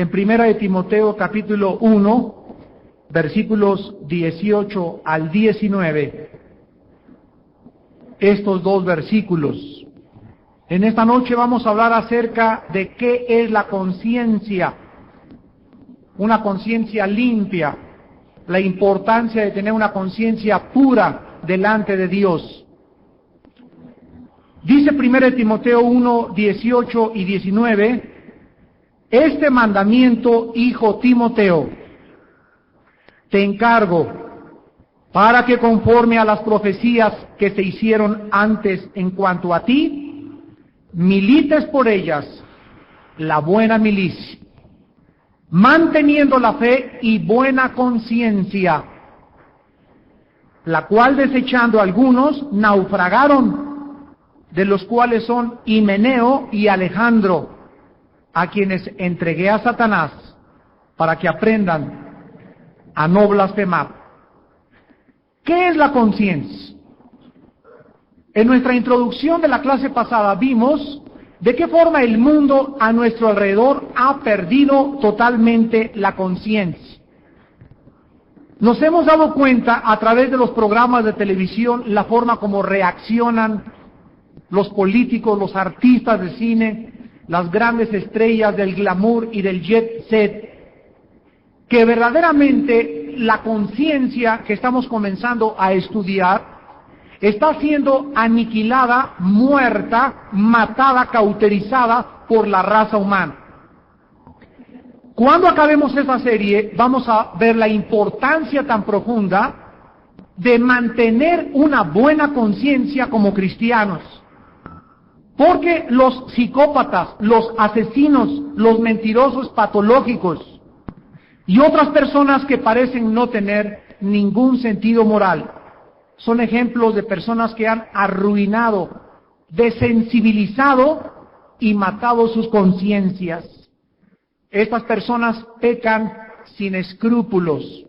en Primera de Timoteo capítulo 1, versículos 18 al 19, estos dos versículos. En esta noche vamos a hablar acerca de qué es la conciencia, una conciencia limpia, la importancia de tener una conciencia pura delante de Dios. Dice 1 Timoteo 1, 18 y 19, este mandamiento, hijo Timoteo, te encargo para que conforme a las profecías que se hicieron antes en cuanto a ti, milites por ellas la buena milicia, manteniendo la fe y buena conciencia, la cual desechando algunos naufragaron, de los cuales son Himeneo y Alejandro, a quienes entregué a Satanás para que aprendan a no blasfemar. ¿Qué es la conciencia? En nuestra introducción de la clase pasada vimos de qué forma el mundo a nuestro alrededor ha perdido totalmente la conciencia. Nos hemos dado cuenta a través de los programas de televisión la forma como reaccionan los políticos, los artistas de cine, las grandes estrellas del glamour y del jet set, que verdaderamente la conciencia que estamos comenzando a estudiar está siendo aniquilada, muerta, matada, cauterizada por la raza humana. Cuando acabemos esa serie, vamos a ver la importancia tan profunda de mantener una buena conciencia como cristianos. Porque los psicópatas, los asesinos, los mentirosos patológicos y otras personas que parecen no tener ningún sentido moral, son ejemplos de personas que han arruinado, desensibilizado y matado sus conciencias. Estas personas pecan sin escrúpulos.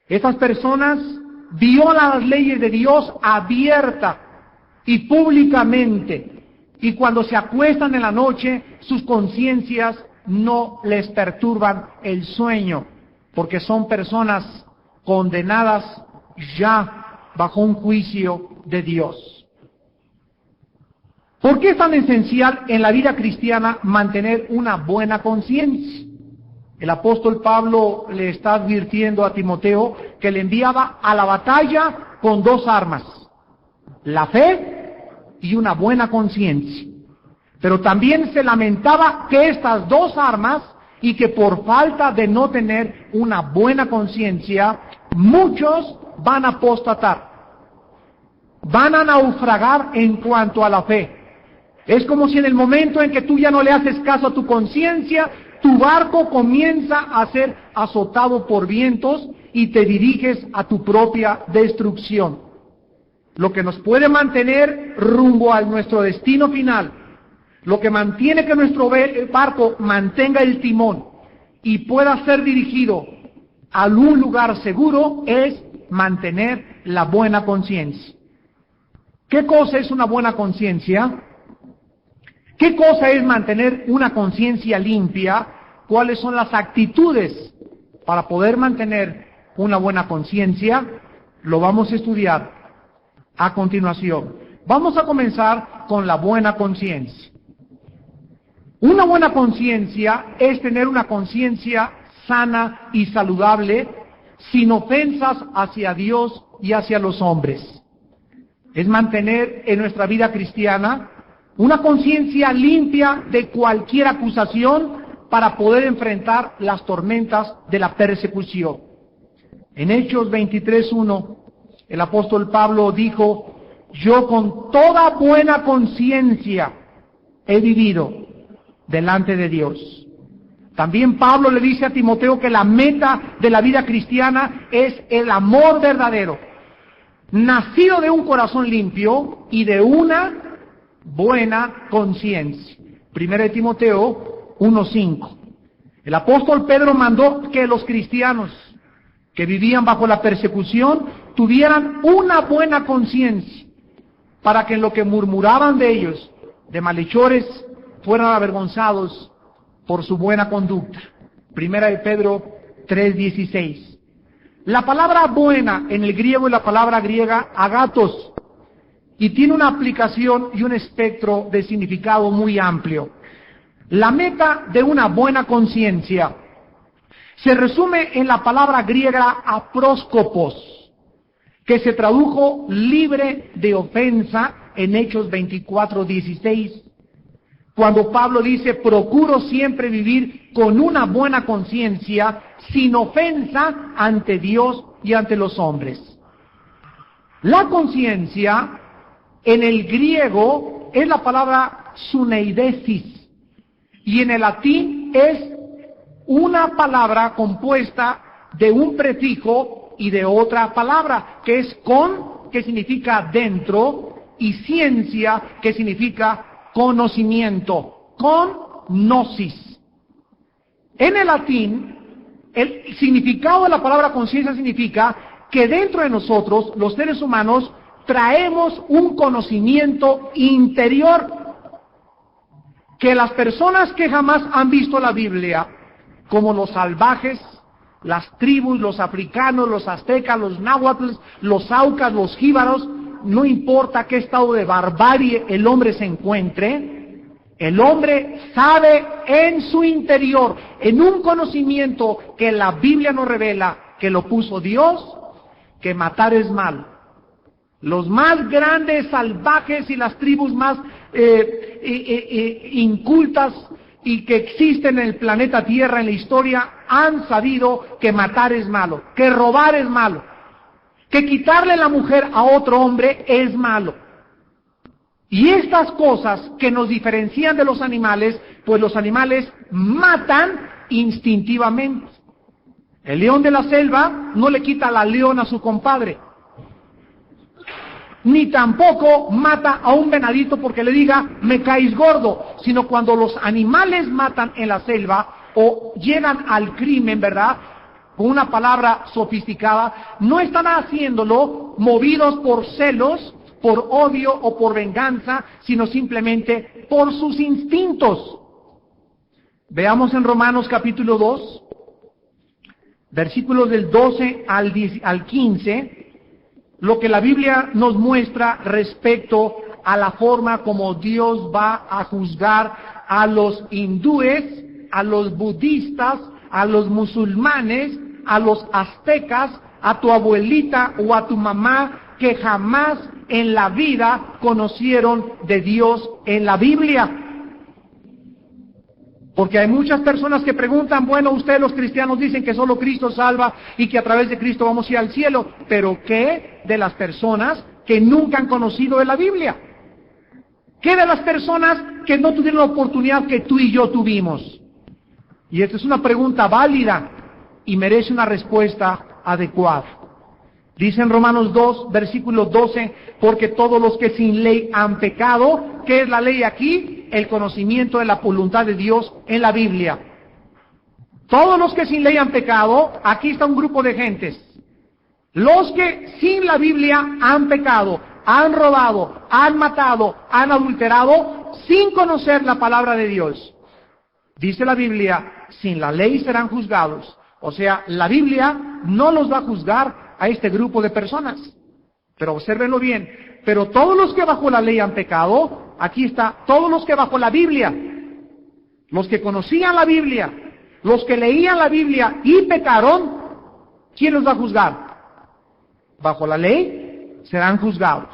Estas personas violan las leyes de Dios abierta y públicamente. Y cuando se acuestan en la noche, sus conciencias no les perturban el sueño, porque son personas condenadas ya bajo un juicio de Dios. ¿Por qué es tan esencial en la vida cristiana mantener una buena conciencia? El apóstol Pablo le está advirtiendo a Timoteo que le enviaba a la batalla con dos armas: la fe y una buena conciencia. Pero también se lamentaba que estas dos armas, y que por falta de no tener una buena conciencia, muchos van a apostatar, van a naufragar en cuanto a la fe. Es como si en el momento en que tú ya no le haces caso a tu conciencia, tu barco comienza a ser azotado por vientos y te diriges a tu propia destrucción. Lo que nos puede mantener rumbo a nuestro destino final, lo que mantiene que nuestro barco mantenga el timón y pueda ser dirigido a un lugar seguro, es mantener la buena conciencia. ¿Qué cosa es una buena conciencia? ¿Qué cosa es mantener una conciencia limpia? ¿Cuáles son las actitudes para poder mantener una buena conciencia? Lo vamos a estudiar a continuación. Vamos a comenzar con la buena conciencia. Una buena conciencia es tener una conciencia sana y saludable, sin ofensas hacia Dios y hacia los hombres. Es mantener en nuestra vida cristiana una conciencia limpia de cualquier acusación para poder enfrentar las tormentas de la persecución. En Hechos 23:1, el apóstol Pablo dijo: yo con toda buena conciencia he vivido delante de Dios. También Pablo le dice a Timoteo que la meta de la vida cristiana es el amor verdadero, nacido de un corazón limpio y de una buena conciencia. 1 Timoteo 1:5. El apóstol Pedro mandó que los cristianos que vivían bajo la persecución tuvieran una buena conciencia, para que en lo que murmuraban de ellos, de malhechores, fueran avergonzados por su buena conducta. Primera de Pedro 3:16. La palabra buena en el griego es la palabra griega agathos, y tiene una aplicación y un espectro de significado muy amplio. La meta de una buena conciencia se resume en la palabra griega apróskopos, que se tradujo libre de ofensa en Hechos 24:16, cuando Pablo dice: procuro siempre vivir con una buena conciencia, sin ofensa ante Dios y ante los hombres. La conciencia en el griego es la palabra suneidesis, y en el latín es una palabra compuesta de un prefijo y de otra palabra, que es con, que significa dentro, y ciencia, que significa conocimiento, con gnosis. En el latín, el significado de la palabra conciencia significa que dentro de nosotros, los seres humanos, traemos un conocimiento interior que las personas que jamás han visto la Biblia, como los salvajes, las tribus, los africanos, los aztecas, los náhuatl, los aucas, los jíbaros, no importa qué estado de barbarie el hombre se encuentre, el hombre sabe en su interior, en un conocimiento que la Biblia nos revela, que lo puso Dios, que matar es malo. Los más grandes salvajes y las tribus más incultas y que existen en el planeta Tierra, en la historia, han sabido que matar es malo, que robar es malo, que quitarle la mujer a otro hombre es malo. Y estas cosas que nos diferencian de los animales, pues los animales matan instintivamente. El león de la selva no le quita la leona a su compadre, ni tampoco mata a un venadito porque le diga, me caes gordo, sino cuando los animales matan en la selva o llegan al crimen, ¿verdad?, con una palabra sofisticada, no están haciéndolo movidos por celos, por odio o por venganza, sino simplemente por sus instintos. Veamos en Romanos capítulo 2, versículos del 12 al 15, lo que la Biblia nos muestra respecto a la forma como Dios va a juzgar a los hindúes, a los budistas, a los musulmanes, a los aztecas, a tu abuelita o a tu mamá que jamás en la vida conocieron de Dios en la Biblia. Porque hay muchas personas que preguntan, bueno, ustedes los cristianos dicen que solo Cristo salva y que a través de Cristo vamos a ir al cielo, pero ¿qué de las personas que nunca han conocido de la Biblia? ¿Qué de las personas que no tuvieron la oportunidad que tú y yo tuvimos? Y esta es una pregunta válida y merece una respuesta adecuada. Dice en Romanos 2, versículo 12, porque todos los que sin ley han pecado, ¿qué es la ley aquí? El conocimiento de la voluntad de Dios en la Biblia. Todos los que sin ley han pecado, aquí está un grupo de gentes. Los que sin la Biblia han pecado, han robado, han matado, han adulterado, sin conocer la palabra de Dios. Dice la Biblia, sin la ley serán juzgados. O sea, la Biblia no los va a juzgar a este grupo de personas. Pero obsérvenlo bien, pero todos los que bajo la ley han pecado, aquí está, todos los que bajo la Biblia, los que conocían la Biblia, los que leían la Biblia y pecaron, ¿quién los va a juzgar? Bajo la ley serán juzgados.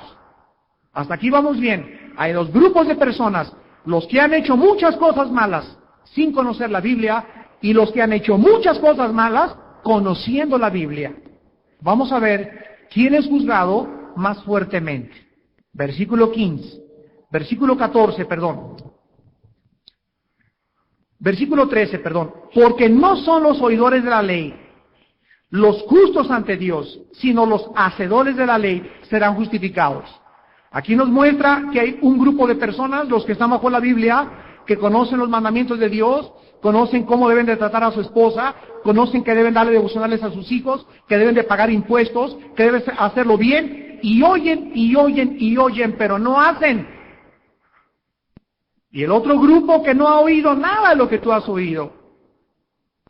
Hasta aquí vamos bien. Hay dos grupos de personas, los que han hecho muchas cosas malas sin conocer la Biblia y los que han hecho muchas cosas malas conociendo la Biblia. Vamos a ver quién es juzgado más fuertemente. Versículo 15, versículo 14, perdón. Versículo 13, perdón. Porque no son los oidores de la ley los justos ante Dios, sino los hacedores de la ley serán justificados. Aquí nos muestra que hay un grupo de personas, los que están bajo la Biblia, que conocen los mandamientos de Dios, conocen cómo deben de tratar a su esposa, conocen que deben darle devocionales a sus hijos, que deben de pagar impuestos, que deben hacerlo bien, y oyen, y oyen, y oyen, pero no hacen. Y el otro grupo que no ha oído nada de lo que tú has oído.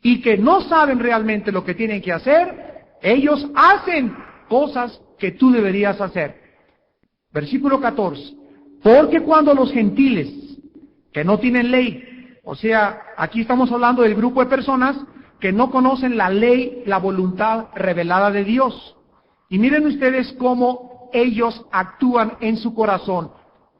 y que no saben realmente lo que tienen que hacer, ellos hacen cosas que tú deberías hacer. Versículo 14. Porque cuando los gentiles, que no tienen ley, o sea, aquí estamos hablando del grupo de personas que no conocen la ley, la voluntad revelada de Dios. Y miren ustedes cómo ellos actúan en su corazón.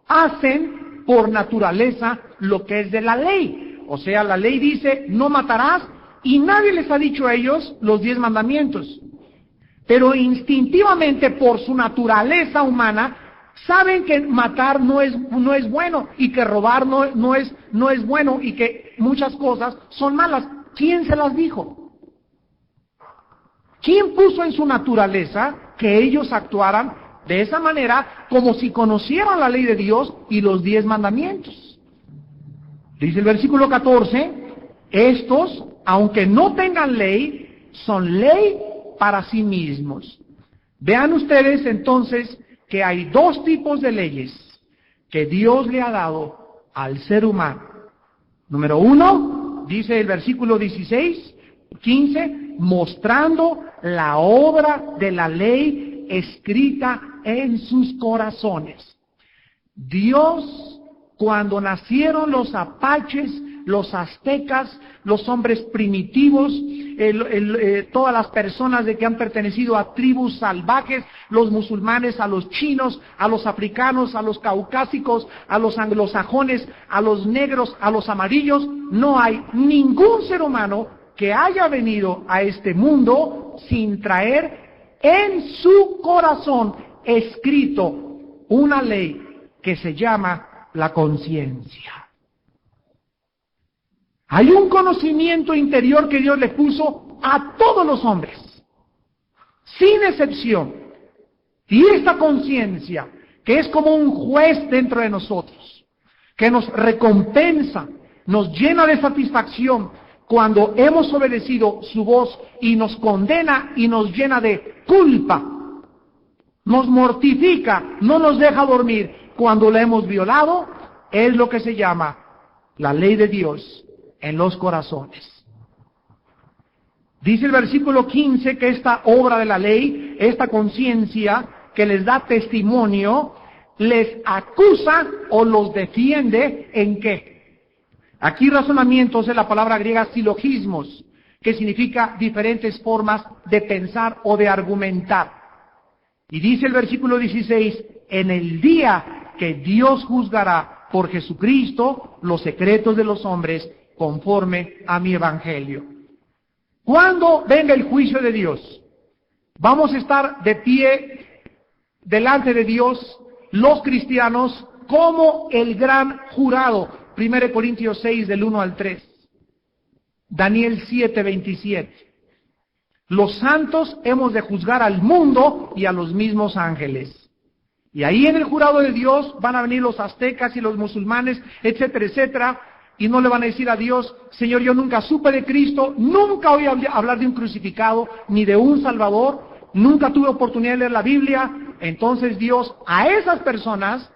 Hacen por naturaleza lo que es de la ley. O sea, la ley dice, no matarás, y nadie les ha dicho a ellos los 10 mandamientos. Pero instintivamente, por su naturaleza humana, saben que matar no es bueno, y que robar no es bueno, y que muchas cosas son malas. ¿Quién se las dijo? ¿Quién puso en su naturaleza que ellos actuaran de esa manera, como si conocieran la ley de Dios y los 10 mandamientos? Dice el versículo 14, estos, aunque no tengan ley, son ley para sí mismos. Vean ustedes entonces que hay 2 tipos de leyes que Dios le ha dado al ser humano. Número 1, dice el versículo 15, mostrando la obra de la ley escrita en sus corazones. Dios, cuando nacieron los apaches, los aztecas, los hombres primitivos, todas las personas que han pertenecido a tribus salvajes, los musulmanes, a los chinos, a los africanos, a los caucásicos, a los anglosajones, a los negros, a los amarillos, no hay ningún ser humano que haya venido a este mundo sin traer en su corazón escrito una ley que se llama la conciencia. Hay un conocimiento interior que Dios le puso a todos los hombres, sin excepción. Y esta conciencia, que es como un juez dentro de nosotros, que nos recompensa, nos llena de satisfacción cuando hemos obedecido su voz, y nos condena y nos llena de culpa, nos mortifica, no nos deja dormir cuando la hemos violado, es lo que se llama la ley de Dios en los corazones. Dice el versículo 15 que esta obra de la ley, esta conciencia que les da testimonio, les acusa o los defiende ¿en qué? Aquí razonamientos es la palabra griega silogismos, que significa diferentes formas de pensar o de argumentar. Y dice el versículo 16, en el día que Dios juzgará por Jesucristo los secretos de los hombres, conforme a mi evangelio. Cuando venga el juicio de Dios, vamos a estar de pie delante de Dios, los cristianos, como el gran jurado. 1 Corintios 6, del 1 al 3. Daniel 7, 27. Los santos hemos de juzgar al mundo y a los mismos ángeles. Y ahí en el jurado de Dios van a venir los aztecas y los musulmanes, etcétera, etcétera. Y no le van a decir a Dios, Señor, yo nunca supe de Cristo, nunca oí hablar de un crucificado, ni de un Salvador, nunca tuve oportunidad de leer la Biblia. Entonces Dios a esas personas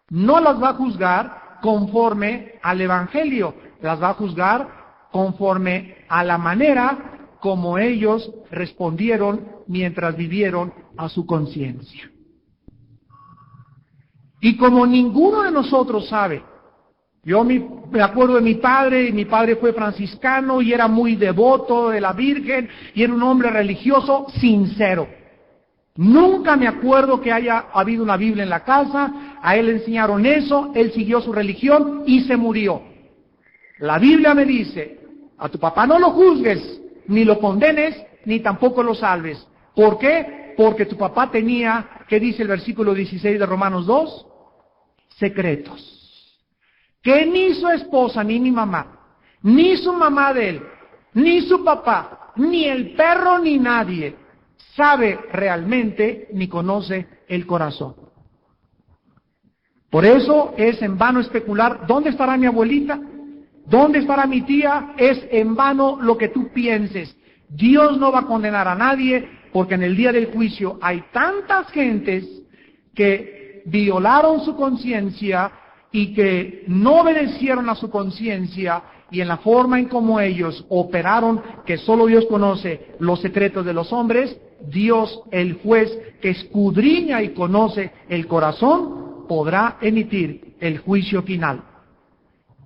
no las va a juzgar conforme al Evangelio, las va a juzgar conforme a la manera como ellos respondieron mientras vivieron a su conciencia. Y como ninguno de nosotros sabe, yo me acuerdo de mi padre fue franciscano y era muy devoto de la Virgen y era un hombre religioso sincero. Nunca me acuerdo que haya habido una Biblia en la casa, a él le enseñaron eso, él siguió su religión y se murió. La Biblia me dice, a tu papá no lo juzgues, ni lo condenes, ni tampoco lo salves. ¿Por qué? Porque tu papá tenía, ¿qué dice el versículo 16 de Romanos 2? Secretos. Que ni su esposa, ni mi mamá, ni su mamá de él, ni su papá, ni el perro, ni nadie sabe realmente ni conoce el corazón. Por eso es en vano especular, ¿dónde estará mi abuelita? ¿Dónde estará mi tía? Es en vano lo que tú pienses. Dios no va a condenar a nadie, porque en el día del juicio hay tantas gentes que violaron su conciencia y que no obedecieron a su conciencia y en la forma en cómo ellos operaron, que solo Dios conoce los secretos de los hombres, Dios, el juez que escudriña y conoce el corazón, podrá emitir el juicio final.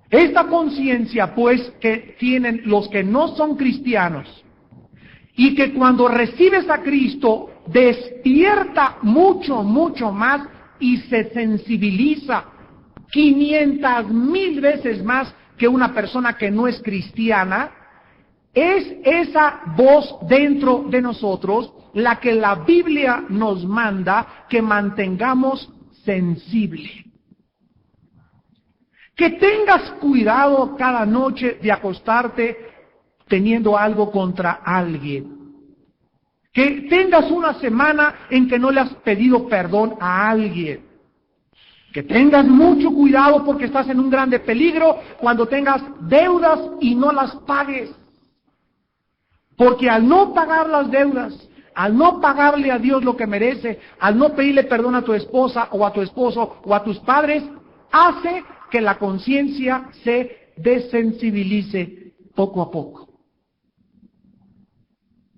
Esta conciencia, pues, que tienen los que no son cristianos, y que cuando recibes a Cristo despierta mucho, mucho más y se sensibiliza 500,000 veces más que una persona que no es cristiana, es esa voz dentro de nosotros la que la Biblia nos manda que mantengamos sensible. Que tengas cuidado cada noche de acostarte teniendo algo contra alguien. Que tengas una semana en que no le has pedido perdón a alguien. Que tengas mucho cuidado porque estás en un grande peligro cuando tengas deudas y no las pagues. Porque al no pagar las deudas, al no pagarle a Dios lo que merece, al no pedirle perdón a tu esposa o a tu esposo o a tus padres, hace que la conciencia se desensibilice poco a poco.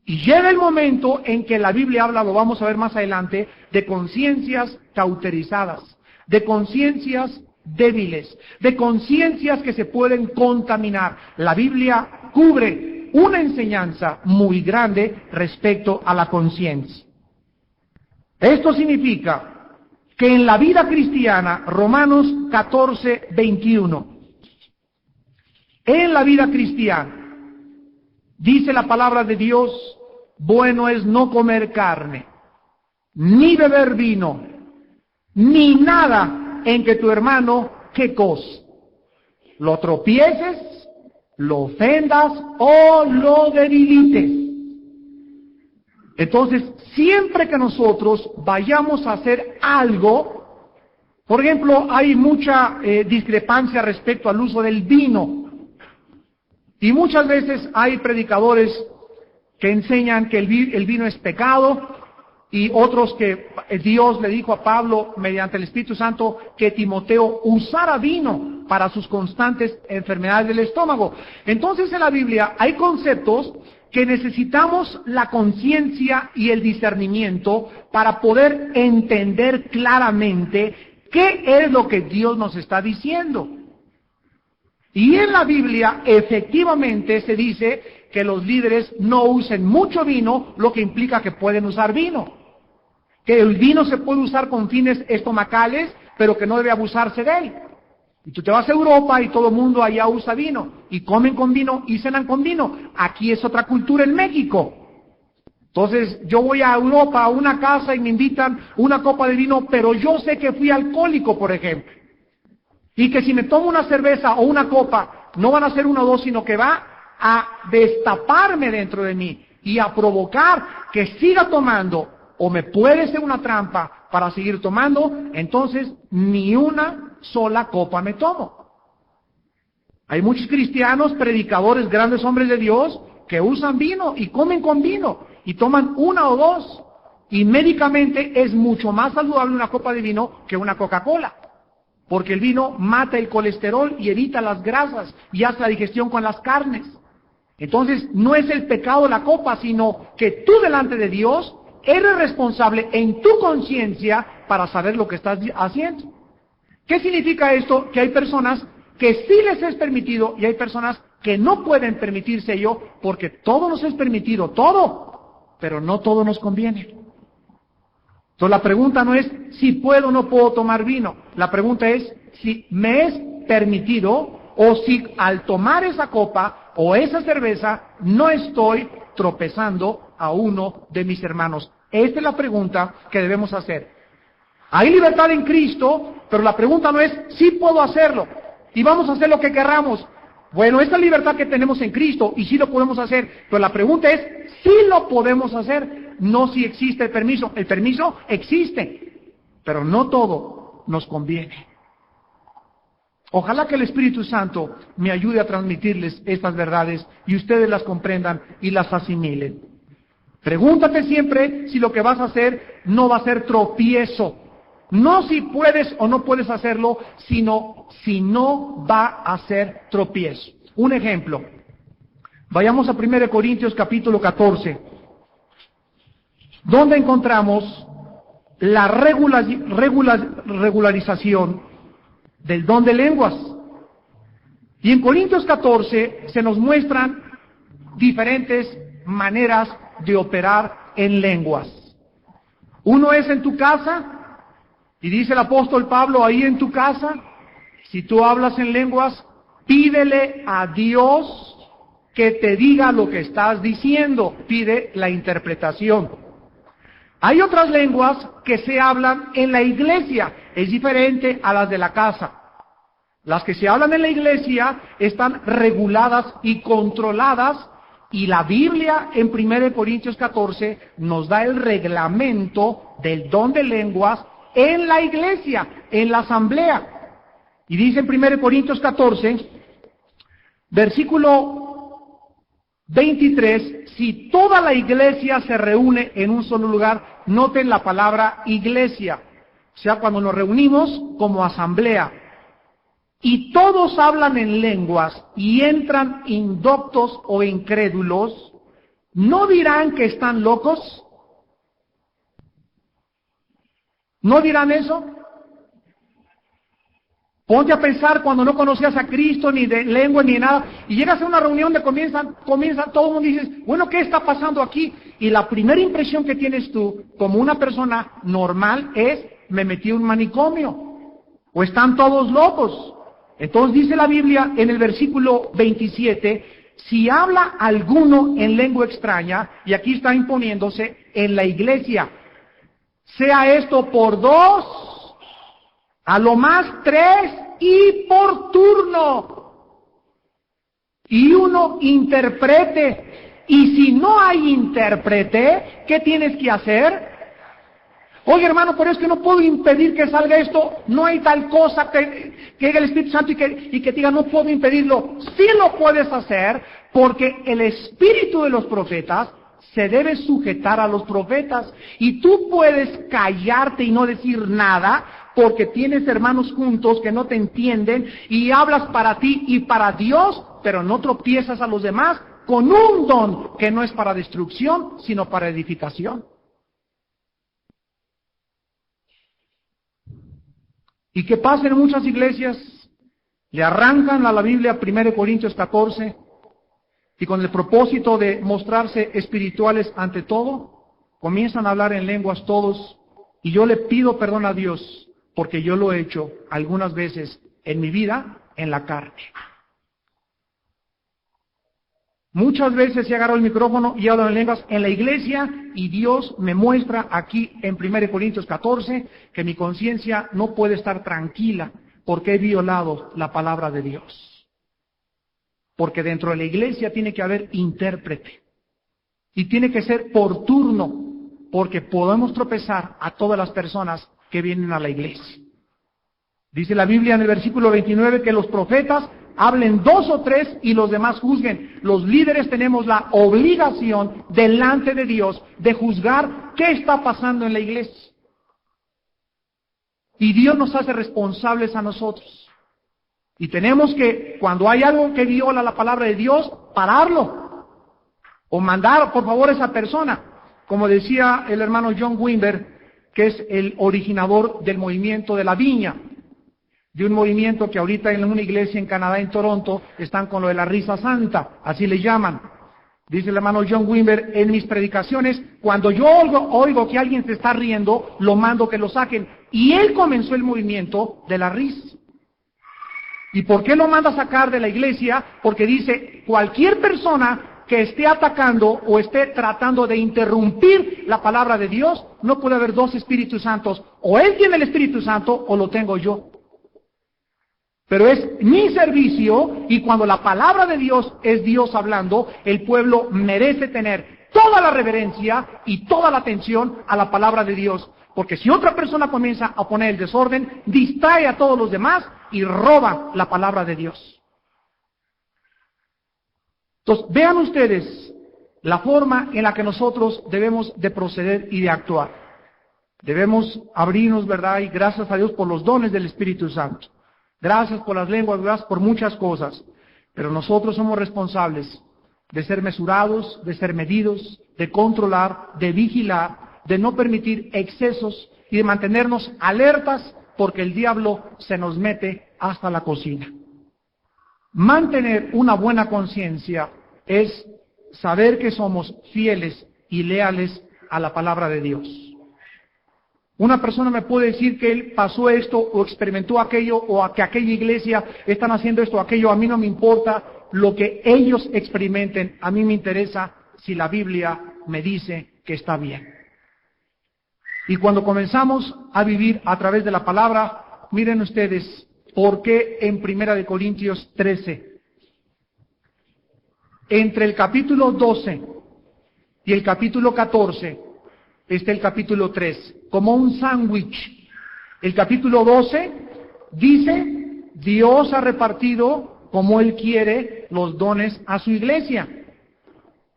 Y llega el momento en que la Biblia habla, lo vamos a ver más adelante, de conciencias cauterizadas, de conciencias débiles, de conciencias que se pueden contaminar. La Biblia cubre una enseñanza muy grande respecto a la conciencia. Esto significa que en la vida cristiana, Romanos 14:21, en la vida cristiana, dice la palabra de Dios, bueno es no comer carne, ni beber vino, ni nada en que tu hermano, ¿qué cosa? Lo tropieces, lo ofendas o lo debilites. Entonces, siempre que nosotros vayamos a hacer algo, por ejemplo, hay mucha discrepancia respecto al uso del vino. Y muchas veces hay predicadores que enseñan que el vino es pecado, y otros que Dios le dijo a Pablo mediante el Espíritu Santo que Timoteo usara vino para sus constantes enfermedades del estómago. Entonces en la Biblia hay conceptos que necesitamos la conciencia y el discernimiento para poder entender claramente qué es lo que Dios nos está diciendo. Y en la Biblia efectivamente se dice que los líderes no usen mucho vino, lo que implica que pueden usar vino. Que el vino se puede usar con fines estomacales, pero que no debe abusarse de él. Y tú te vas a Europa y todo el mundo allá usa vino, y comen con vino y cenan con vino. Aquí es otra cultura en México. Entonces yo voy a Europa a una casa y me invitan una copa de vino, pero yo sé que fui alcohólico, por ejemplo. Y que si me tomo una cerveza o una copa, no van a ser una o dos, sino que va a destaparme dentro de mí y a provocar que siga tomando, o me puede ser una trampa para seguir tomando, entonces ni una sola copa me tomo. Hay muchos cristianos, predicadores, grandes hombres de Dios, que usan vino y comen con vino y toman una o dos. Y médicamente es mucho más saludable una copa de vino que una Coca-Cola. Porque el vino mata el colesterol y evita las grasas y hace la digestión con las carnes. Entonces no es el pecado la copa, sino que tú delante de Dios eres responsable en tu conciencia para saber lo que estás haciendo. ¿Qué significa esto? Que hay personas que sí les es permitido y hay personas que no pueden permitirse ello, porque todo nos es permitido, todo, pero no todo nos conviene. Entonces la pregunta no es si puedo o no puedo tomar vino, la pregunta es si me es permitido o si al tomar esa copa o esa cerveza no estoy tropezando a uno de mis hermanos. Esta es la pregunta que debemos hacer. Hay libertad en Cristo, pero la pregunta no es si puedo hacerlo y vamos a hacer lo que querramos. Bueno, esta libertad que tenemos en Cristo y sí lo podemos hacer, pero la pregunta es si lo podemos hacer, no si existe el permiso. El permiso existe, pero no todo nos conviene. Ojalá que el Espíritu Santo me ayude a transmitirles estas verdades y ustedes las comprendan y las asimilen. Pregúntate siempre si lo que vas a hacer no va a ser tropiezo. No si puedes o no puedes hacerlo, sino si no va a ser tropiezo. Un ejemplo. Vayamos a 1 Corintios capítulo 14, donde encontramos la regularización del don de lenguas. Y en Corintios 14 se nos muestran diferentes maneras de operar en lenguas. Uno es en tu casa, y dice el apóstol Pablo, ahí en tu casa, si tú hablas en lenguas, pídele a Dios que te diga lo que estás diciendo, pide la interpretación. Hay otras lenguas que se hablan en la iglesia, es diferente a las de la casa. Las que se hablan en la iglesia están reguladas y controladas, y la Biblia en 1 Corintios 14 nos da el reglamento del don de lenguas en la iglesia, en la asamblea. Y dice en 1 Corintios 14, versículo 23, si toda la iglesia se reúne en un solo lugar, noten la palabra iglesia, o sea, cuando nos reunimos como asamblea, y todos hablan en lenguas y entran indoctos o incrédulos, ¿no dirán que están locos? ¿No dirán eso? Ponte a pensar cuando no conocías a Cristo, ni de lengua, ni de nada, y llegas a una reunión donde comienza todo el mundo y dices, bueno, ¿qué está pasando aquí? Y la primera impresión que tienes tú, como una persona normal, es, me metí en un manicomio, o están todos locos. Entonces dice la Biblia en el versículo 27, si habla alguno en lengua extraña, y aquí está imponiéndose en la iglesia, sea esto por 2, a lo más 3 y por turno. Y uno interprete. Y si no hay intérprete, ¿qué tienes que hacer? Oye, hermano, pero es que no puedo impedir que salga esto. No hay tal cosa que llegue el Espíritu Santo y que diga, no puedo impedirlo. Sí lo puedes hacer, porque el espíritu de los profetas se debe sujetar a los profetas. Y tú puedes callarte y no decir nada, porque tienes hermanos juntos que no te entienden y hablas para ti y para Dios, pero no tropiezas a los demás con un don que no es para destrucción, sino para edificación. ¿Y qué pasa en muchas iglesias? Le arrancan a la Biblia 1 Corintios 14 y con el propósito de mostrarse espirituales ante todo, comienzan a hablar en lenguas todos, y yo le pido perdón a Dios, porque yo lo he hecho algunas veces en mi vida en la carne. Muchas veces he agarrado el micrófono y hablo en lenguas en la iglesia, y Dios me muestra aquí en 1 Corintios 14 que mi conciencia no puede estar tranquila porque he violado la palabra de Dios. Porque dentro de la iglesia tiene que haber intérprete. Y tiene que ser por turno, porque podemos tropezar a todas las personas que vienen a la iglesia. Dice la Biblia en el versículo 29 que los profetas hablen 2 o 3 y los demás juzguen. Los líderes tenemos la obligación delante de Dios de juzgar qué está pasando en la iglesia. Y Dios nos hace responsables a nosotros. Y tenemos que, cuando hay algo que viola la palabra de Dios, pararlo. O mandar, por favor, a esa persona. Como decía el hermano John Wimber, que es el originador del movimiento de la viña. De un movimiento que ahorita en una iglesia en Canadá, en Toronto, están con lo de la risa santa, así le llaman. Dice el hermano John Wimber, en mis predicaciones, cuando yo oigo que alguien se está riendo, lo mando que lo saquen. Y él comenzó el movimiento de la risa. ¿Y por qué lo manda a sacar de la iglesia? Porque dice, cualquier persona que esté atacando o esté tratando de interrumpir la palabra de Dios, no puede haber 2 Espíritus Santos. O él tiene el Espíritu Santo o lo tengo yo. Pero es mi servicio, y cuando la palabra de Dios es Dios hablando, el pueblo merece tener toda la reverencia y toda la atención a la palabra de Dios. Porque si otra persona comienza a poner el desorden, distrae a todos los demás y roba la palabra de Dios. Entonces, vean ustedes la forma en la que nosotros debemos de proceder y de actuar. Debemos abrirnos, ¿verdad? Y gracias a Dios por los dones del Espíritu Santo. Gracias por las lenguas, gracias por muchas cosas. Pero nosotros somos responsables de ser mesurados, de ser medidos, de controlar, de vigilar, de no permitir excesos y de mantenernos alertas porque el diablo se nos mete hasta la cocina. Mantener una buena conciencia es saber que somos fieles y leales a la palabra de Dios. Una persona me puede decir que él pasó esto o experimentó aquello o que aquella iglesia están haciendo esto o aquello. A mí no me importa lo que ellos experimenten. A mí me interesa si la Biblia me dice que está bien. Y cuando comenzamos a vivir a través de la palabra, miren ustedes por qué en 1 Corintios 13, entre el capítulo 12 y el capítulo 14, está el capítulo 3, como un sándwich. El capítulo 12 dice, Dios ha repartido como Él quiere los dones a su iglesia.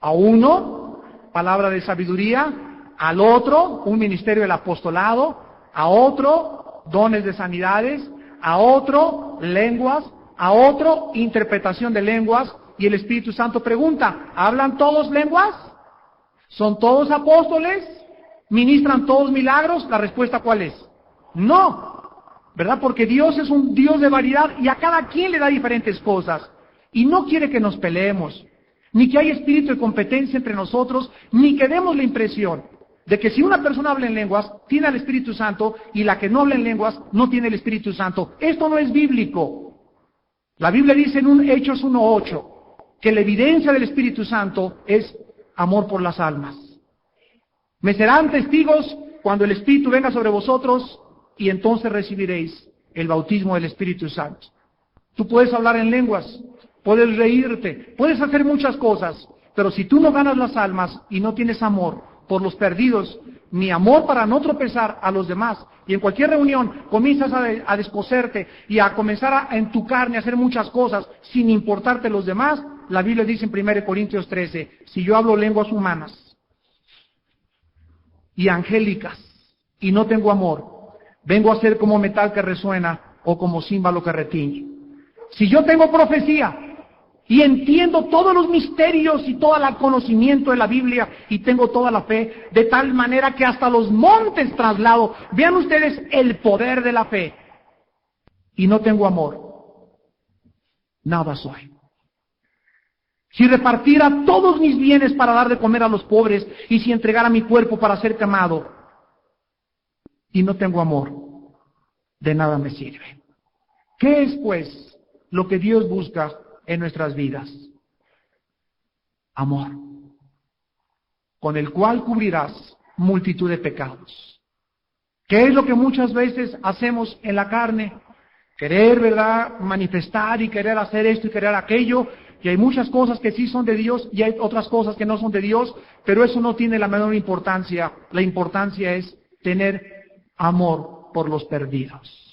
A uno, palabra de sabiduría; al otro, un ministerio del apostolado; a otro, dones de sanidades; a otro, lenguas; a otro, interpretación de lenguas. Y el Espíritu Santo pregunta, ¿hablan todos lenguas? ¿Son todos apóstoles? ¿Ministran todos milagros? La respuesta, ¿cuál es? No, ¿verdad? Porque Dios es un Dios de variedad y a cada quien le da diferentes cosas. Y no quiere que nos peleemos, ni que haya espíritu de competencia entre nosotros, ni que demos la impresión de que si una persona habla en lenguas, tiene al Espíritu Santo, y la que no habla en lenguas, no tiene el Espíritu Santo. Esto no es bíblico. La Biblia dice en Hechos 1:8 que la evidencia del Espíritu Santo es amor por las almas. Me serán testigos cuando el Espíritu venga sobre vosotros, y entonces recibiréis el bautismo del Espíritu Santo. Tú puedes hablar en lenguas, puedes reírte, puedes hacer muchas cosas, pero si tú no ganas las almas y no tienes amor por los perdidos, ni amor para no tropezar a los demás, y en cualquier reunión comienzas a descoserte y a comenzar en tu carne a hacer muchas cosas sin importarte los demás, la Biblia dice en 1 Corintios 13, si yo hablo lenguas humanas y angélicas y no tengo amor, vengo a ser como metal que resuena o como címbalo que retiñe. Si yo tengo profecía y entiendo todos los misterios y todo el conocimiento de la Biblia y tengo toda la fe, de tal manera que hasta los montes traslado, vean ustedes el poder de la fe, y no tengo amor, nada soy. Si repartiera todos mis bienes para dar de comer a los pobres, y si entregara mi cuerpo para ser quemado, y no tengo amor, de nada me sirve. ¿Qué es, pues, lo que Dios busca en nuestras vidas? Amor, con el cual cubrirás multitud de pecados. ¿Qué es lo que muchas veces hacemos en la carne? Querer, ¿verdad?, manifestar y querer hacer esto y querer aquello. Y hay muchas cosas que sí son de Dios y hay otras cosas que no son de Dios, pero eso no tiene la menor importancia. La importancia es tener amor por los perdidos.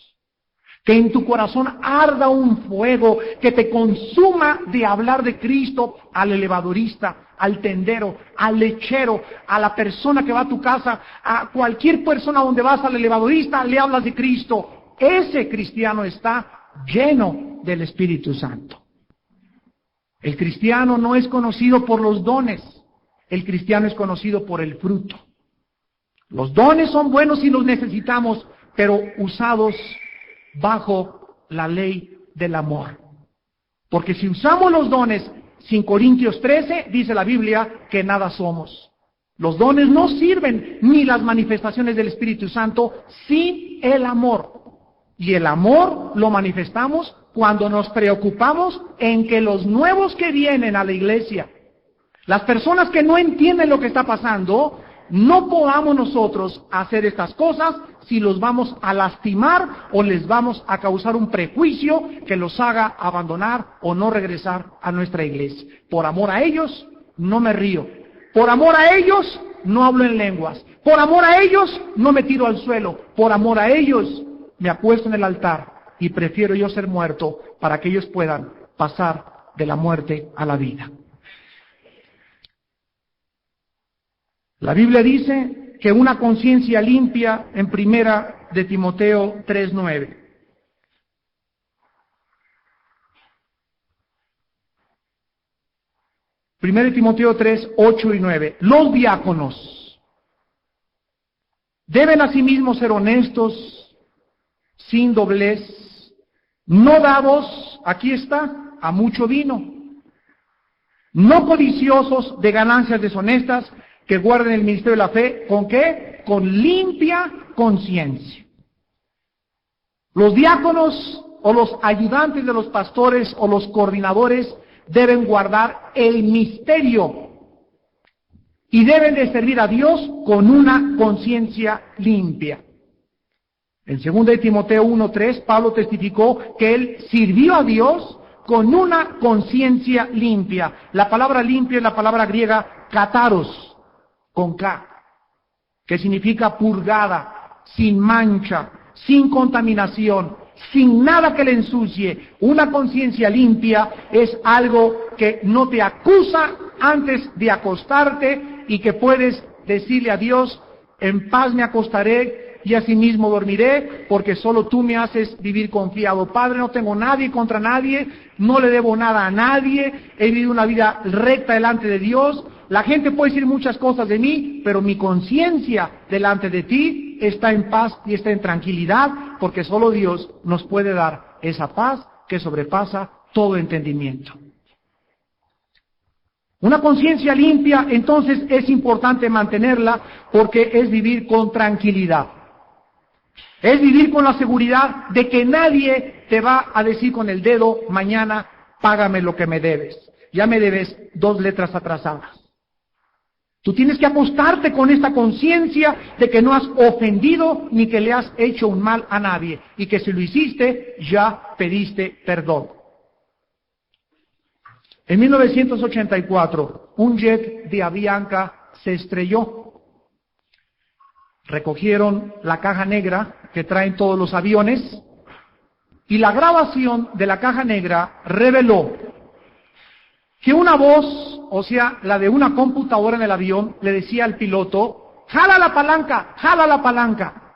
Que en tu corazón arda un fuego que te consuma de hablar de Cristo al elevadorista, al tendero, al lechero, a la persona que va a tu casa, a cualquier persona donde vas, al elevadorista, le hablas de Cristo. Ese cristiano está lleno del Espíritu Santo. El cristiano no es conocido por los dones, el cristiano es conocido por el fruto. Los dones son buenos y los necesitamos, pero usados bajo la ley del amor. Porque si usamos los dones sin Corintios 13, dice la Biblia que nada somos. Los dones no sirven, ni las manifestaciones del Espíritu Santo, sin el amor. Y el amor lo manifestamos cuando nos preocupamos en que los nuevos que vienen a la iglesia, las personas que no entienden lo que está pasando, no podamos nosotros hacer estas cosas si los vamos a lastimar o les vamos a causar un prejuicio que los haga abandonar o no regresar a nuestra iglesia. Por amor a ellos, no me río. Por amor a ellos, no hablo en lenguas. Por amor a ellos, no me tiro al suelo. Por amor a ellos, me apuesto en el altar y prefiero yo ser muerto para que ellos puedan pasar de la muerte a la vida. La Biblia dice que una conciencia limpia en 1 de Timoteo 3:9. 1 Timoteo 3, 8 y 9. Los diáconos deben asimismo ser honestos, sin doblez, no dados, aquí está, a mucho vino, no codiciosos de ganancias deshonestas, que guarden el ministerio de la fe, ¿con qué? Con limpia conciencia. Los diáconos o los ayudantes de los pastores o los coordinadores deben guardar el misterio y deben de servir a Dios con una conciencia limpia. En 2 Timoteo 1:3, Pablo testificó que él sirvió a Dios con una conciencia limpia. La palabra limpia es la palabra griega kataros, con K, que significa purgada, sin mancha, sin contaminación, sin nada que le ensucie. Una conciencia limpia es algo que no te acusa antes de acostarte y que puedes decirle a Dios: en paz me acostaré y asimismo dormiré, porque solo tú me haces vivir confiado. Padre, no tengo nadie contra nadie, no le debo nada a nadie, he vivido una vida recta delante de Dios. La gente puede decir muchas cosas de mí, pero mi conciencia delante de ti está en paz y está en tranquilidad, porque solo Dios nos puede dar esa paz que sobrepasa todo entendimiento. Una conciencia limpia, entonces, es importante mantenerla, porque es vivir con tranquilidad. Es vivir con la seguridad de que nadie te va a decir con el dedo: mañana págame lo que me debes. Ya me debes 2 letras atrasadas. Tú tienes que acostarte con esta conciencia de que no has ofendido ni que le has hecho un mal a nadie, y que si lo hiciste, ya pediste perdón. En 1984, un jet de Avianca se estrelló. Recogieron la caja negra que traen todos los aviones, y la grabación de la caja negra reveló que una voz, o sea, la de una computadora en el avión, le decía al piloto: ¡jala la palanca! ¡Jala la palanca!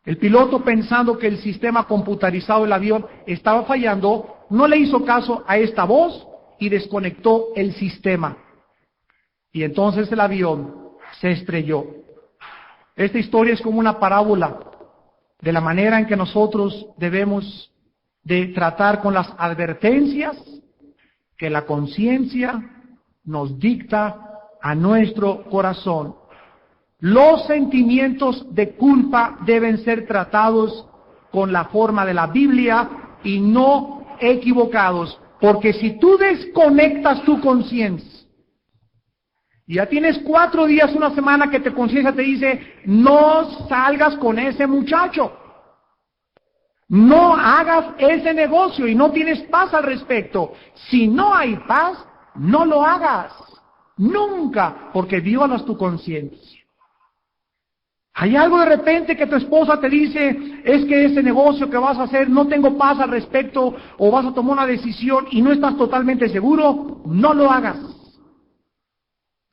El piloto, pensando que el sistema computarizado del avión estaba fallando, no le hizo caso a esta voz y desconectó el sistema. Y entonces el avión se estrelló. Esta historia es como una parábola de la manera en que nosotros debemos de tratar con las advertencias que la conciencia nos dicta a nuestro corazón. Los sentimientos de culpa deben ser tratados con la forma de la Biblia y no equivocados, porque si tú desconectas tu conciencia, y ya tienes 4 días, una semana que tu conciencia te dice: no salgas con ese muchacho, no hagas ese negocio, y no tienes paz al respecto. Si no hay paz, no lo hagas, nunca, porque violas tu conciencia. Hay algo de repente que tu esposa te dice: es que ese negocio que vas a hacer, no tengo paz al respecto, o vas a tomar una decisión y no estás totalmente seguro, no lo hagas.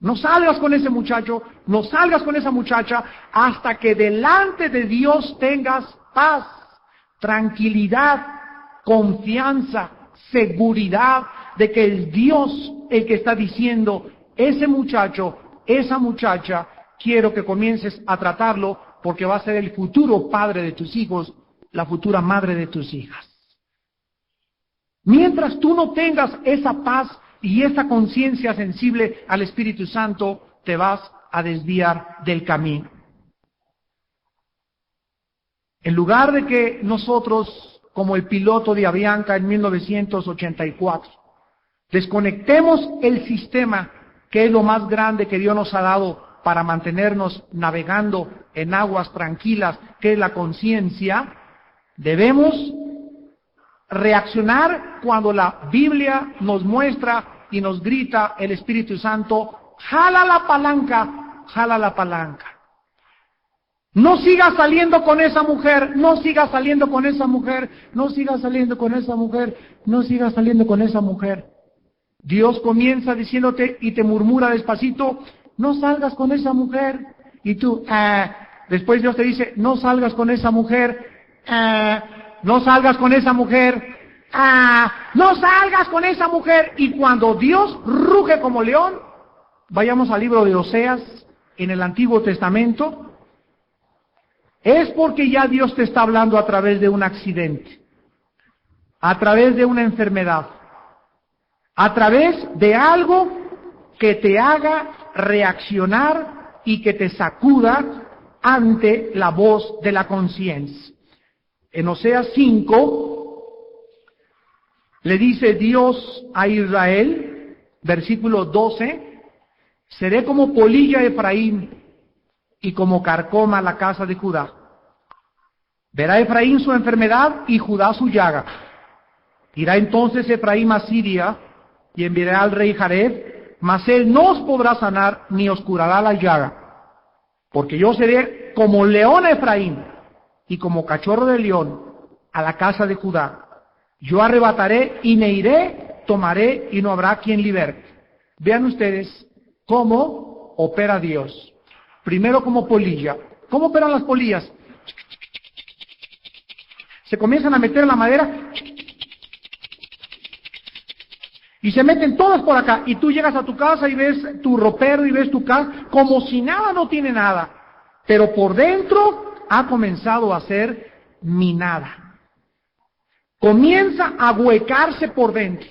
No salgas con ese muchacho, no salgas con esa muchacha, hasta que delante de Dios tengas paz, tranquilidad, confianza, seguridad de que es Dios el que está diciendo: ese muchacho, esa muchacha, quiero que comiences a tratarlo, porque va a ser el futuro padre de tus hijos, la futura madre de tus hijas. Mientras tú no tengas esa paz y esa conciencia sensible al Espíritu Santo, te vas a desviar del camino. En lugar de que nosotros, como el piloto de Avianca en 1984, desconectemos el sistema, que es lo más grande que Dios nos ha dado para mantenernos navegando en aguas tranquilas, que es la conciencia, debemos reaccionar cuando la Biblia nos muestra y nos grita el Espíritu Santo: jala la palanca, jala la palanca. No sigas saliendo con esa mujer, no sigas saliendo con esa mujer, no sigas saliendo con esa mujer, no sigas saliendo con esa mujer. Dios comienza diciéndote y te murmura despacito: no salgas con esa mujer. Y tú, después Dios te dice: no salgas con esa mujer, no salgas con esa mujer. no salgas con esa mujer. Y cuando Dios ruge como león, vayamos al libro de Oseas, en el Antiguo Testamento, es porque ya Dios te está hablando a través de un accidente, a través de una enfermedad, a través de algo que te haga reaccionar y que te sacuda ante la voz de la conciencia. En Oseas 5, le dice Dios a Israel, versículo 12, seré como polilla de Efraín y como carcoma la casa de Judá. Verá Efraín su enfermedad y Judá su llaga. Irá entonces Efraín a Siria y enviará al rey Jareb, mas él no os podrá sanar ni os curará la llaga. Porque yo seré como león a Efraín y como cachorro de león a la casa de Judá. Yo arrebataré y me iré, tomaré y no habrá quien liberte. Vean ustedes cómo opera Dios. Primero como polilla. ¿Cómo operan las polillas? Se comienzan a meter en la madera y se meten todas por acá. Y tú llegas a tu casa y ves tu ropero y ves tu casa como si nada, no tiene nada. Pero por dentro ha comenzado a ser minada. Comienza a huecarse por dentro.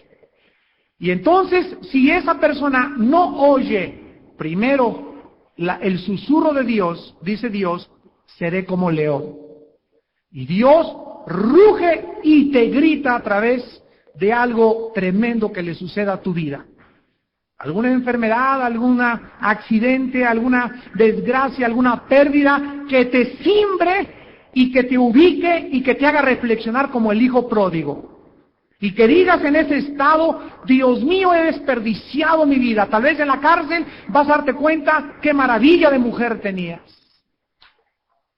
Y entonces, si esa persona no oye primero el susurro de Dios, dice Dios, seré como león. Y Dios ruge y te grita a través de algo tremendo que le suceda a tu vida. Alguna enfermedad, algún accidente, alguna desgracia, alguna pérdida que te cimbre y que te ubique y que te haga reflexionar como el hijo pródigo. Y que digas en ese estado, Dios mío, he desperdiciado mi vida. Tal vez en la cárcel vas a darte cuenta qué maravilla de mujer tenías.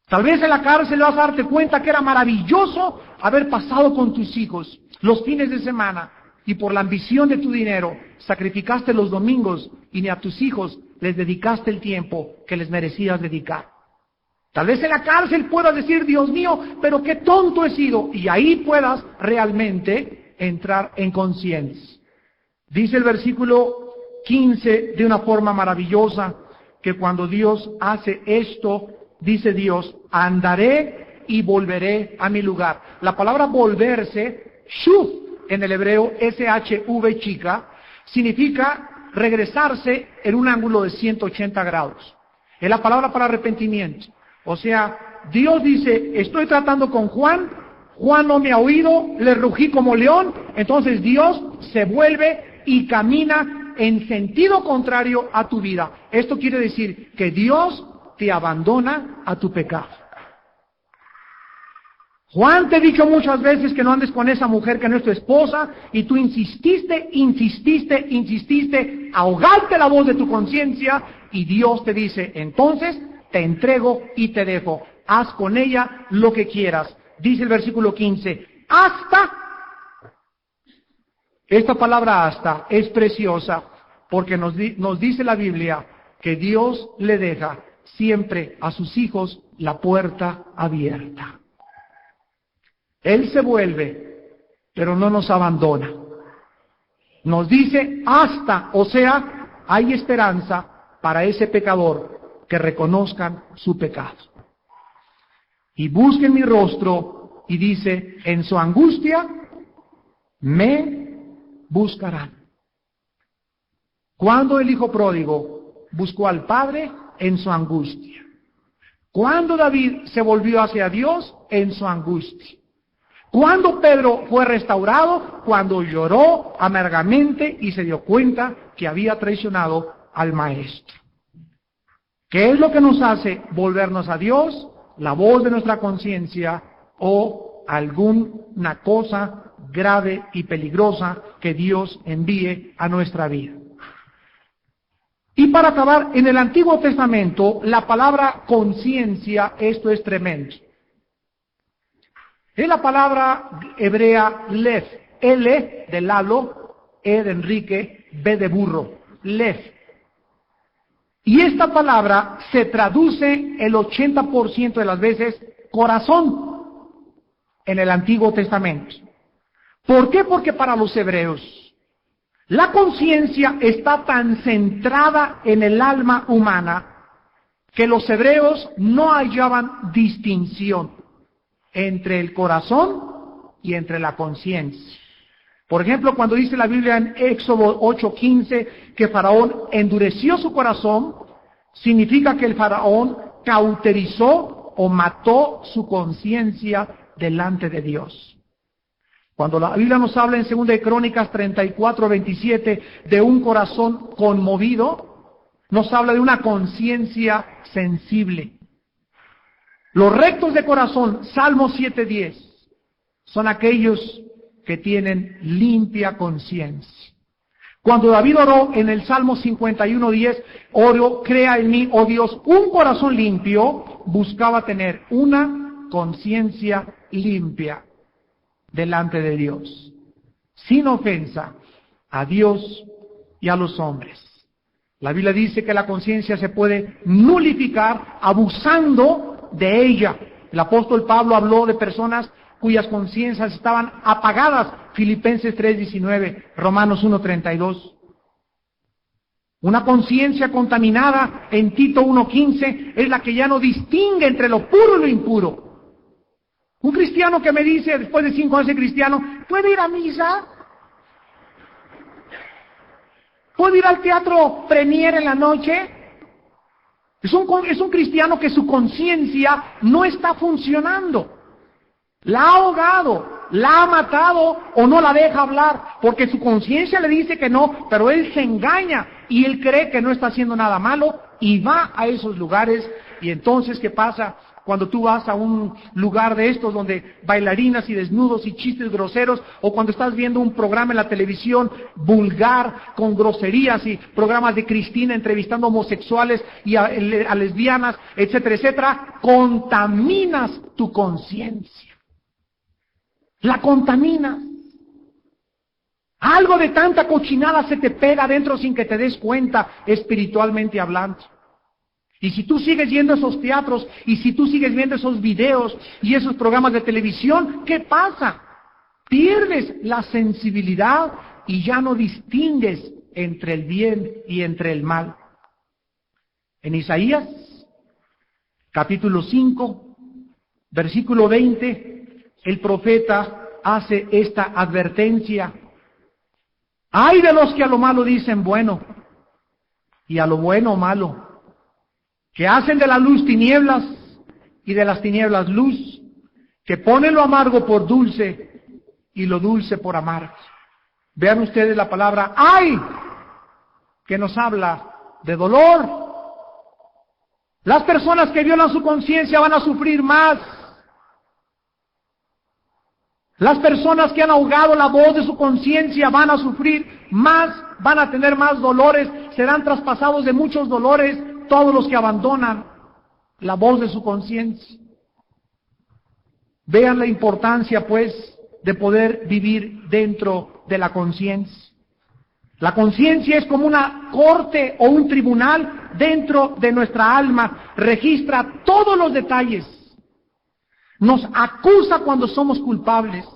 Tal vez en la cárcel vas a darte cuenta que era maravilloso haber pasado con tus hijos los fines de semana y por la ambición de tu dinero sacrificaste los domingos y ni a tus hijos les dedicaste el tiempo que les merecías dedicar. Tal vez en la cárcel puedas decir, Dios mío, pero qué tonto he sido, y ahí puedas realmente entrar en conciencia. Dice el versículo 15 de una forma maravillosa, que cuando Dios hace esto, dice Dios, andaré y volveré a mi lugar. La palabra volverse, shuv, en el hebreo, SHV chica, significa regresarse en un ángulo de 180 grados. Es la palabra para arrepentimiento. O sea, Dios dice, estoy tratando con Juan, Juan no me ha oído, le rugí como león, entonces Dios se vuelve y camina en sentido contrario a tu vida. Esto quiere decir que Dios te abandona a tu pecado. Juan, te he dicho muchas veces que no andes con esa mujer que no es tu esposa, y tú insististe, ahogaste la voz de tu conciencia, y Dios te dice, entonces te entrego y te dejo, haz con ella lo que quieras. Dice el versículo 15, hasta, esta palabra hasta es preciosa, porque nos dice la Biblia que Dios le deja siempre a sus hijos la puerta abierta. Él se vuelve, pero no nos abandona. Nos dice hasta, o sea, hay esperanza para ese pecador que reconozcan su pecado. Y busquen mi rostro, y dice, en su angustia me buscarán. Cuando el hijo pródigo buscó al padre, en su angustia. Cuando David se volvió hacia Dios, en su angustia. Cuando Pedro fue restaurado, cuando lloró amargamente y se dio cuenta que había traicionado al maestro. ¿Qué es lo que nos hace volvernos a Dios? La voz de nuestra conciencia o alguna cosa grave y peligrosa que Dios envíe a nuestra vida. Y para acabar, en el Antiguo Testamento, la palabra conciencia, esto es tremendo. Es la palabra hebrea lev, L de Lalo, E de Enrique, B de burro, lev. Y esta palabra se traduce el 80% de las veces corazón en el Antiguo Testamento. ¿Por qué? Porque para los hebreos la conciencia está tan centrada en el alma humana que los hebreos no hallaban distinción entre el corazón y entre la conciencia. Por ejemplo, cuando dice la Biblia en Éxodo 8:15 que Faraón endureció su corazón, significa que el Faraón cauterizó o mató su conciencia delante de Dios. Cuando la Biblia nos habla en 2 de Crónicas 34:27 de un corazón conmovido, nos habla de una conciencia sensible. Los rectos de corazón, Salmo 7:10, son aquellos que tienen limpia conciencia. Cuando David oró en el Salmo 51:10, oro, crea en mí, oh Dios, un corazón limpio, buscaba tener una conciencia limpia delante de Dios, sin ofensa a Dios y a los hombres. La Biblia dice que la conciencia se puede nulificar abusando de ella. El apóstol Pablo habló de personas cuyas conciencias estaban apagadas, Filipenses 3:19, Romanos 1:32. Una conciencia contaminada en Tito 1:15 es la que ya no distingue entre lo puro y lo impuro. Un cristiano que me dice, después de 5 años de cristiano, ¿puede ir a misa? ¿Puede ir al teatro premier en la noche? Es un cristiano que su conciencia no está funcionando. La ha ahogado, la ha matado o no la deja hablar, porque su conciencia le dice que no, pero él se engaña y él cree que no está haciendo nada malo y va a esos lugares. Y entonces, ¿qué pasa? Cuando tú vas a un lugar de estos donde bailarinas y desnudos y chistes groseros, o cuando estás viendo un programa en la televisión vulgar con groserías y programas de Cristina entrevistando homosexuales y a lesbianas, etcétera, etcétera, contaminas tu conciencia. La contaminas. Algo de tanta cochinada se te pega adentro sin que te des cuenta, espiritualmente hablando. Y si tú sigues yendo a esos teatros, y si tú sigues viendo esos videos y esos programas de televisión, ¿qué pasa? Pierdes la sensibilidad y ya no distingues entre el bien y entre el mal. En Isaías, capítulo 5, versículo 20, el profeta hace esta advertencia. ¡Ay de los que a lo malo dicen bueno, y a lo bueno malo! Que hacen de la luz tinieblas y de las tinieblas luz, que ponen lo amargo por dulce y lo dulce por amargo. Vean ustedes la palabra ¡ay!, que nos habla de dolor. Las personas que violan su conciencia van a sufrir más. Las personas que han ahogado la voz de su conciencia van a sufrir más, van a tener más dolores, serán traspasados de muchos dolores todos los que abandonan la voz de su conciencia. Vean la importancia, pues, de poder vivir dentro de la conciencia. La conciencia es como una corte o un tribunal dentro de nuestra alma, registra todos los detalles. Nos acusa cuando somos culpables,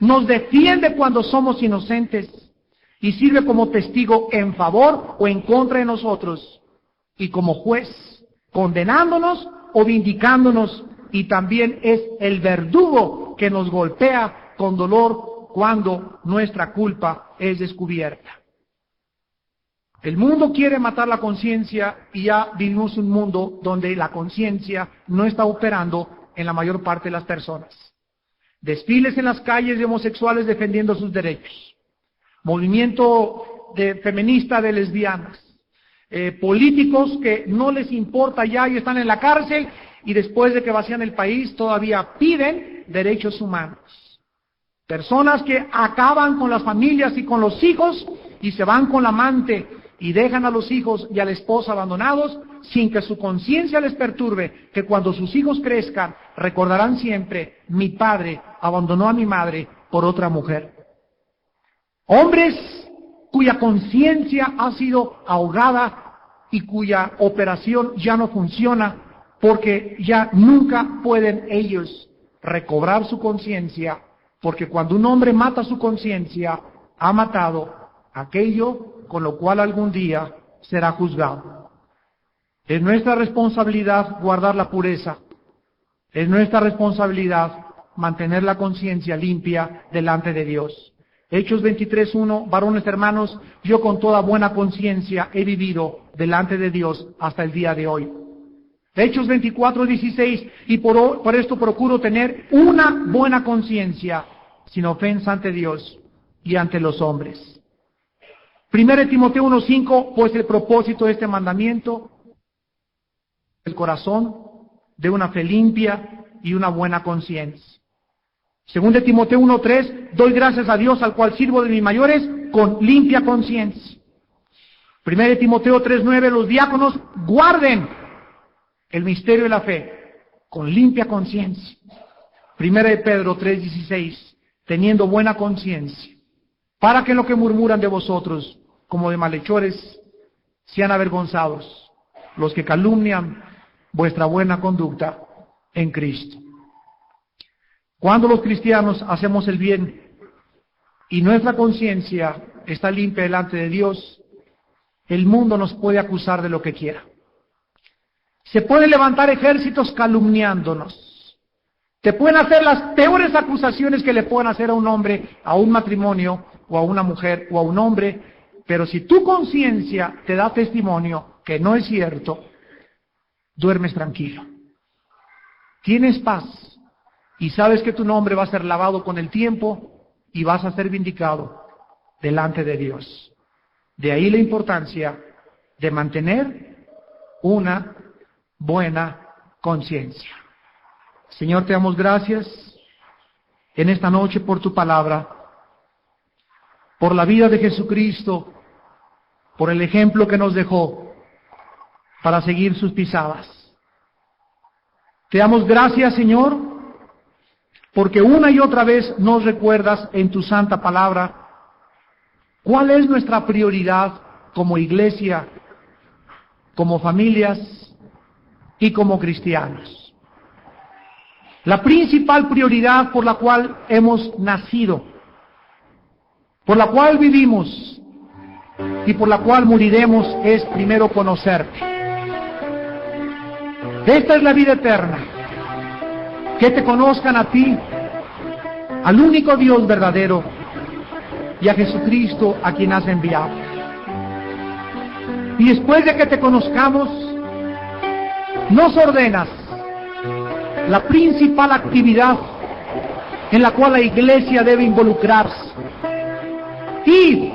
nos defiende cuando somos inocentes y sirve como testigo en favor o en contra de nosotros y como juez, condenándonos o vindicándonos, y también es el verdugo que nos golpea con dolor cuando nuestra culpa es descubierta. El mundo quiere matar la conciencia y ya vivimos un mundo donde la conciencia no está operando en la mayor parte de las personas. Desfiles en las calles de homosexuales defendiendo sus derechos. Movimiento feminista de lesbianas. Políticos que no les importa ya y están en la cárcel y después de que vacían el país todavía piden derechos humanos. Personas que acaban con las familias y con los hijos y se van con la amante y dejan a los hijos y a la esposa abandonados sin que su conciencia les perturbe, que cuando sus hijos crezcan recordarán siempre: mi padre abandonó a mi madre por otra mujer. Hombres cuya conciencia ha sido ahogada y cuya operación ya no funciona porque ya nunca pueden ellos recobrar su conciencia porque cuando un hombre mata su conciencia, ha matado aquello con lo cual algún día será juzgado. Es nuestra responsabilidad guardar la pureza. Es nuestra responsabilidad mantener la conciencia limpia delante de Dios. Hechos 23:1, varones hermanos, yo con toda buena conciencia he vivido delante de Dios hasta el día de hoy. Hechos 24:16, y por esto procuro tener una buena conciencia, sin ofensa ante Dios y ante los hombres. 1 Timoteo 1:5, pues el propósito de este mandamiento, el corazón de una fe limpia y una buena conciencia. 2 Timoteo 1:3, doy gracias a Dios al cual sirvo de mis mayores con limpia conciencia. 1 Timoteo 3:9, los diáconos guarden el misterio de la fe con limpia conciencia. 1 Pedro 3:16, teniendo buena conciencia, para que en lo que murmuran de vosotros, como de malhechores, sean avergonzados los que calumnian vuestra buena conducta en Cristo. Cuando los cristianos hacemos el bien y nuestra conciencia está limpia delante de Dios, el mundo nos puede acusar de lo que quiera. Se pueden levantar ejércitos calumniándonos. Te pueden hacer las peores acusaciones que le pueden hacer a un hombre, a un matrimonio, o a una mujer, o a un hombre, pero si tu conciencia te da testimonio que no es cierto, duermes tranquilo. Tienes paz y sabes que tu nombre va a ser lavado con el tiempo y vas a ser vindicado delante de Dios. De ahí la importancia de mantener una buena conciencia. Señor, te damos gracias en esta noche por tu palabra, por la vida de Jesucristo, por el ejemplo que nos dejó para seguir sus pisadas. Te damos gracias, Señor, porque una y otra vez nos recuerdas en tu santa palabra cuál es nuestra prioridad como iglesia, como familias y como cristianos. La principal prioridad por la cual hemos nacido, por la cual vivimos y por la cual moriremos es primero conocerte. Esta es la vida eterna, que te conozcan a ti, al único Dios verdadero y a Jesucristo a quien has enviado. Y después de que te conozcamos, nos ordenas la principal actividad en la cual la iglesia debe involucrarse, ir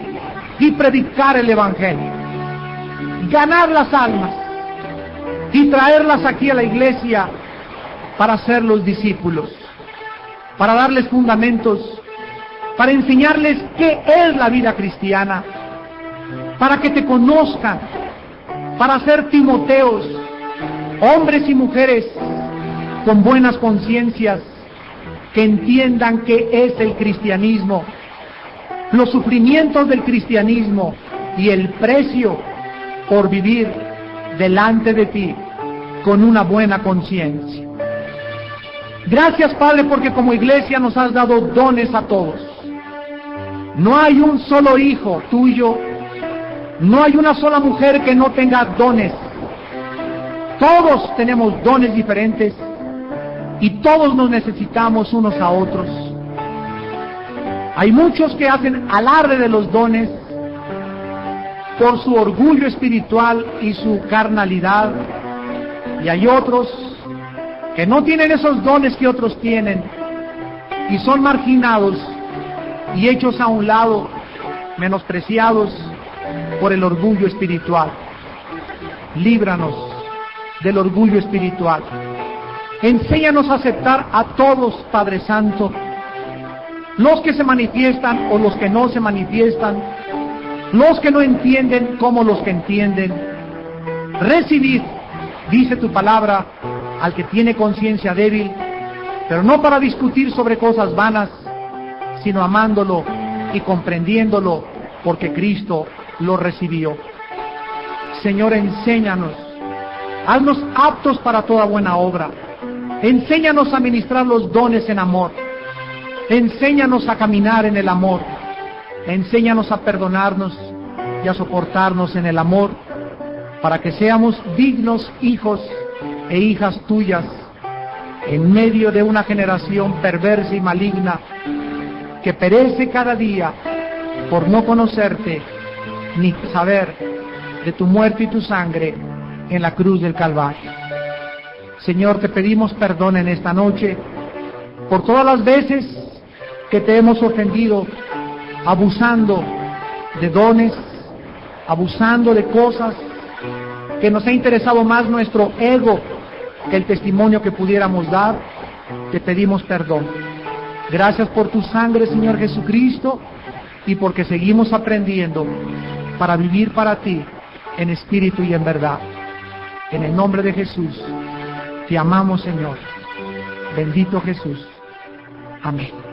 y predicar el Evangelio, ganar las almas y traerlas aquí a la iglesia para ser los discípulos, para darles fundamentos, para enseñarles qué es la vida cristiana, para que te conozcan, para ser Timoteos, hombres y mujeres con buenas conciencias, que entiendan qué es el cristianismo, los sufrimientos del cristianismo y el precio por vivir delante de ti con una buena conciencia. Gracias, Padre, porque como iglesia nos has dado dones a todos. No hay un solo hijo tuyo, no hay una sola mujer que no tenga dones. Todos tenemos dones diferentes y todos nos necesitamos unos a otros. Hay muchos que hacen alarde de los dones por su orgullo espiritual y su carnalidad, y hay otros que no tienen esos dones que otros tienen y son marginados y hechos a un lado, menospreciados por el orgullo espiritual. Líbranos del orgullo espiritual. Enséñanos a aceptar a todos, Padre Santo, los que se manifiestan o los que no se manifiestan, los que no entienden como los que entienden. Recibid, dice tu palabra, al que tiene conciencia débil, pero no para discutir sobre cosas vanas, sino amándolo y comprendiéndolo, porque Cristo lo recibió. Señor, enséñanos, haznos aptos para toda buena obra. Enséñanos a ministrar los dones en amor. Enséñanos a caminar en el amor. Enséñanos a perdonarnos y a soportarnos en el amor, para que seamos dignos hijos e hijas tuyas en medio de una generación perversa y maligna que perece cada día por no conocerte ni saber de tu muerte y tu sangre en la cruz del Calvario. Señor, te pedimos perdón en esta noche por todas las veces que te hemos ofendido, abusando de dones, abusando de cosas, que nos ha interesado más nuestro ego que el testimonio que pudiéramos dar. Te pedimos perdón. Gracias por tu sangre, Señor Jesucristo, y porque seguimos aprendiendo para vivir para ti en espíritu y en verdad. En el nombre de Jesús, te amamos, Señor. Bendito Jesús. Amén.